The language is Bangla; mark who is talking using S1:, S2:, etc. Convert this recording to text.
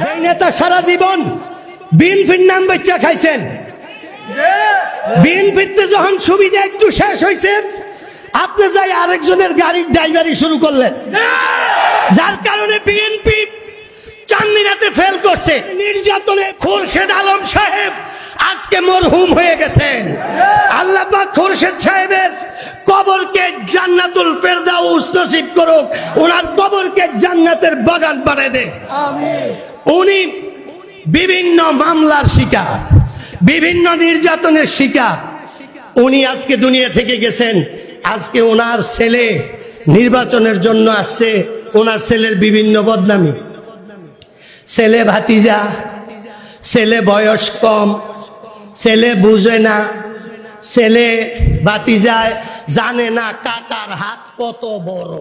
S1: যে নেতা সারা জীবন বিএনপির নাম বেচা খাইছেন, বিএনপিতে যখন সুবিধা একটু শেষ হয়েছে আপনি যাই আরেকজনের গাড়ির ড্রাইভারি শুরু করলেন, যার কারণে বিএনপি চান্দিনাতে ফেল করছে। নির্যাতনে খোরশেদ আলম সাহেব আজকে মরহুম হয়ে গেছেন। আল্লাহ পাক খোরশেদ সাহেবের কবরকে জান্নাতুল ফেরদাউস নসিব করুক, ওনার কবরকে জান্নাতের বাগান বানায় দেয়। উনি বিভিন্ন মামলার শিকার, বিভিন্ন নির্যাতনের শিকার। উনি আজকে দুনিয়া থেকে গেছেন। আজকে ওনার ছেলে নির্বাচনের জন্য আসছে, ওনার ছেলের বিভিন্ন বদনামি, ছেলে ভাতিজা, ছেলে বয়স কম, ছেলে বুঝে না, ছেলে ভাতিজায় জানে না কাকার হাত কত বড়।